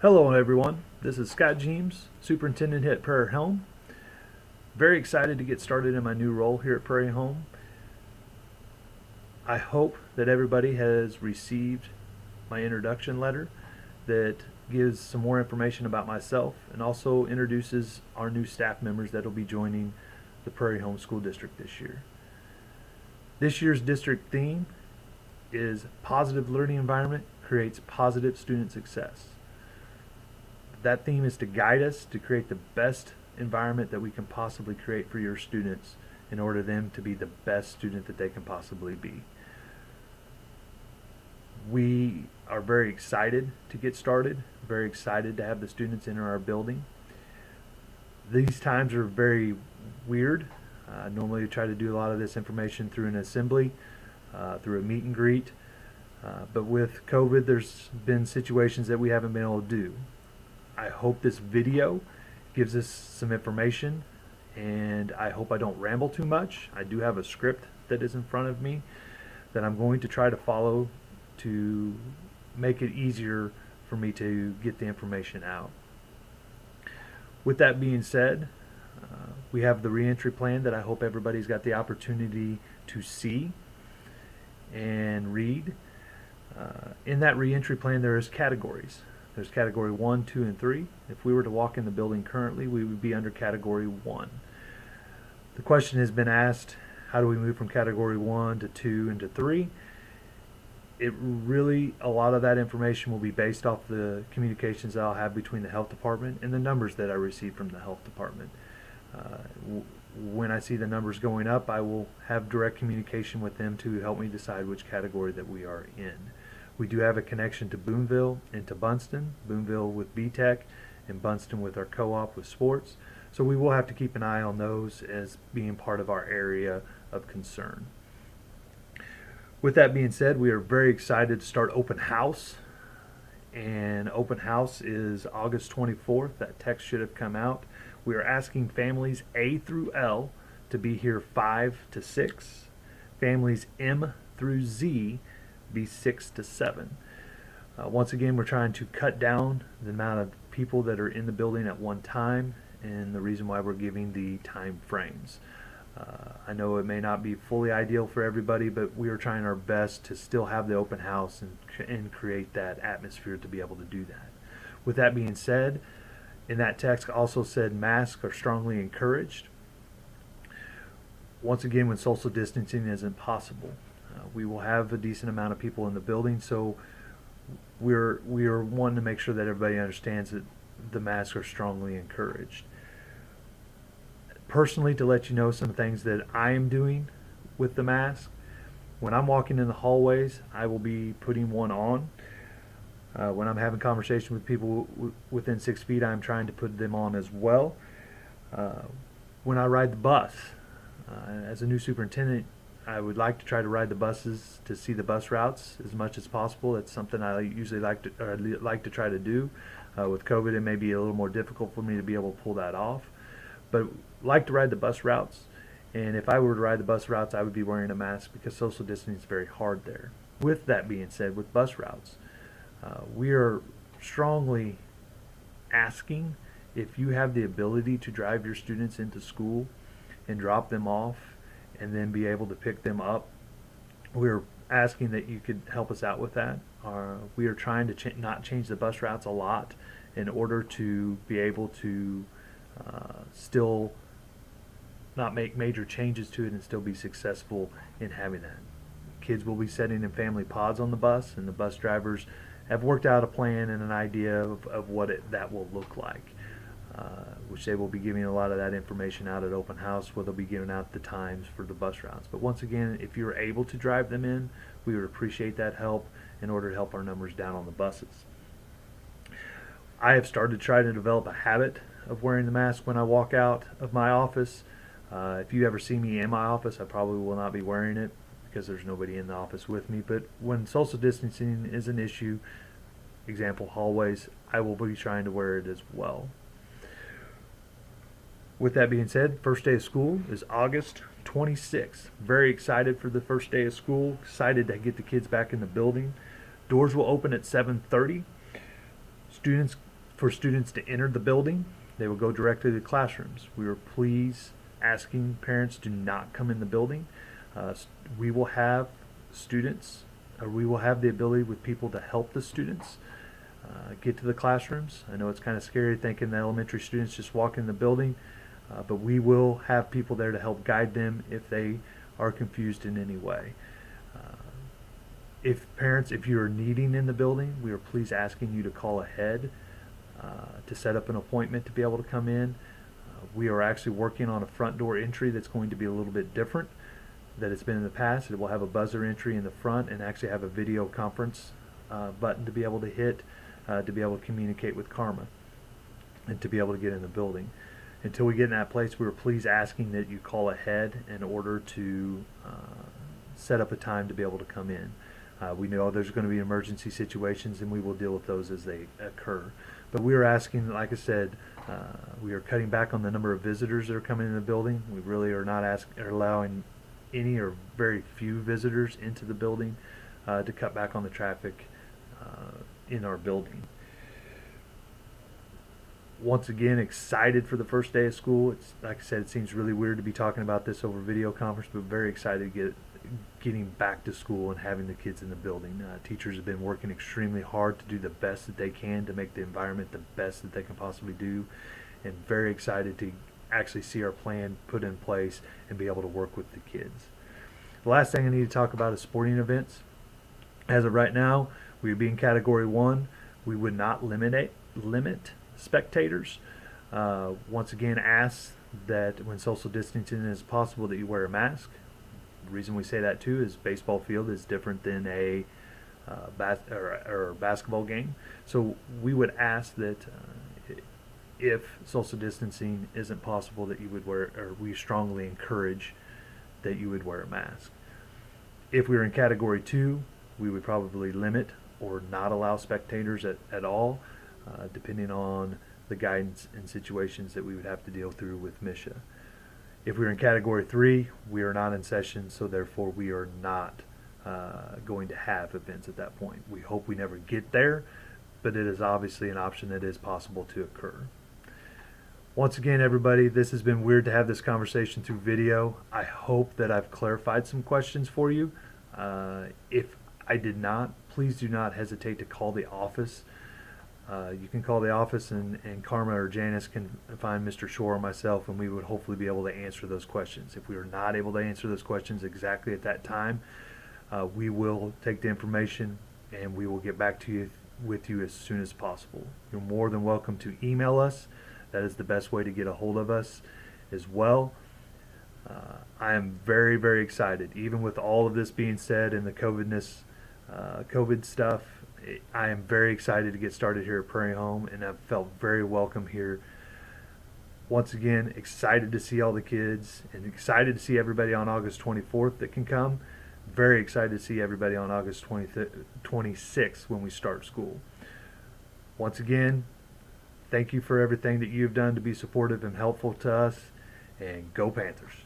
Hello everyone, this is Scott James, Superintendent here at Prairie Home. Very excited to get started in my new role here at Prairie Home. I hope that everybody has received my introduction letter that gives some more information about myself and also introduces our new staff members that will be joining the Prairie Home School District this year. This year's district theme is Positive Learning Environment Creates Positive Student Success. That theme is to guide us to create the best environment that we can possibly create for your students in order for them to be the best student that they can possibly be. We are very excited to get started, very excited to have the students enter our building. These times are very weird. Normally we try to do a lot of this information through an assembly, through a meet and greet, but with COVID there's been situations that we haven't been able to do. I hope this video gives us some information, and I hope I don't ramble too much. I do have a script that is in front of me that I'm going to try to follow to make it easier for me to get the information out. With that being said, we have the reentry plan that I hope everybody's got the opportunity to see and read. In that reentry plan there is categories. There's category 1, 2, and 3. If we were to walk in the building currently, we would be under category 1. The question has been asked, how do we move from category 1 to 2 and to 3? A lot of that information will be based off the communications that I'll have between the health department and the numbers that I receive from the health department. When I see the numbers going up, I will have direct communication with them to help me decide which category that we are in. We do have a connection to Boonville and to Bunston, Boonville with BTech and Bunston with our co-op with sports. So we will have to keep an eye on those as being part of our area of concern. With that being said, we are very excited to start open house. And open house is August 24th. That text should have come out. We are asking families A through L to be here 5 to 6. Families M through Z be 6 to 7. Once again, we're trying to cut down the amount of people that are in the building at one time, and the reason why we're giving the time frames. I know it may not be fully ideal for everybody, but we are trying our best to still have the open house and create that atmosphere to be able to do that. With that being said, in that text also said masks are strongly encouraged. Once again, when social distancing isn't possible. We will have a decent amount of people in the building, so we are wanting to make sure that everybody understands that the masks are strongly encouraged. Personally, to let you know some things that I am doing with the mask, when I'm walking in the hallways, I will be putting one on. When I'm having conversation with people within 6 feet, I'm trying to put them on as well. When I ride the bus, as a new superintendent, I would like to try to ride the buses to see the bus routes as much as possible. That's something I usually like to try to do. With COVID, it may be a little more difficult for me to be able to pull that off, but like to ride the bus routes. And if I were to ride the bus routes, I would be wearing a mask because social distancing is very hard there. With that being said, with bus routes, we are strongly asking if you have the ability to drive your students into school and drop them off and then be able to pick them up. We're asking that you could help us out with that. We are trying to not change the bus routes a lot in order to be able to still not make major changes to it and still be successful in having that. Kids will be sitting in family pods on the bus, and the bus drivers have worked out a plan and an idea of what that will look like. Which they will be giving a lot of that information out at open house, where they'll be giving out the times for the bus routes. But once again, if you're able to drive them in, we would appreciate that help in order to help our numbers down on the buses. I have started trying to develop a habit of wearing the mask when I walk out of my office. If you ever see me in my office, I probably will not be wearing it because there's nobody in the office with me. But when social distancing is an issue, example hallways, I will be trying to wear it as well. With that being said, first day of school is August 26th. Very excited for the first day of school. Excited to get the kids back in the building. Doors will open at 7:30. Students For students to enter the building, they will go directly to the classrooms. We are please asking parents to not come in the building. We will have we will have the ability with people to help the students get to the classrooms. I know it's kind of scary thinking the elementary students just walk in the building, but we will have people there to help guide them if they are confused in any way. If you are needing in the building, we are please asking you to call ahead to set up an appointment to be able to come in. We are actually working on a front door entry that's going to be a little bit different than it's been in the past. It will have a buzzer entry in the front and actually have a video conference button to be able to hit to be able to communicate with Karma and to be able to get in the building. Until we get in that place, we were please asking that you call ahead in order to set up a time to be able to come in. We know there's going to be emergency situations, and we will deal with those as they occur. But we are asking, like I said, we are cutting back on the number of visitors that are coming in the building. We really are not allowing any or very few visitors into the building to cut back on the traffic in our building. Once again, excited for the first day of school. It's like I said, it seems really weird to be talking about this over video conference, but very excited to getting back to school and having the kids in the building. Teachers have been working extremely hard to do the best that they can to make the environment the best that they can possibly do, and very excited to actually see our plan put in place and be able to work with the kids. The last thing I need to talk about is sporting events. As of right now, we would be in Category 1. We would not limit spectators. Once again, ask that when social distancing is possible that you wear a mask. The reason we say that too is baseball field is different than a basketball game. So we would ask that if social distancing isn't possible, that you would wear, or we strongly encourage that you would wear a mask. If we were in Category 2, we would probably limit or not allow spectators at all, depending on the guidance and situations that we would have to deal through with MSHA. If we're in Category 3, we are not in session, so therefore we are not going to have events at that point. We hope we never get there, but it is obviously an option that is possible to occur. Once again, everybody, this has been weird to have this conversation through video. I hope that I've clarified some questions for you. If I did not, please do not hesitate to call the office. You can call the office and Karma or Janice can find Mr. Shore or myself, and we would hopefully be able to answer those questions. If we are not able to answer those questions exactly at that time, we will take the information and we will get back to you with you as soon as possible. You're more than welcome to email us. That is the best way to get a hold of us as well. I am very, very excited. Even with all of this being said and the COVID stuff, I am very excited to get started here at Prairie Home, and I've felt very welcome here. Once again, excited to see all the kids and excited to see everybody on August 24th that can come. Very excited to see everybody on August 26th when we start school. Once again, thank you for everything that you've done to be supportive and helpful to us, and go Panthers.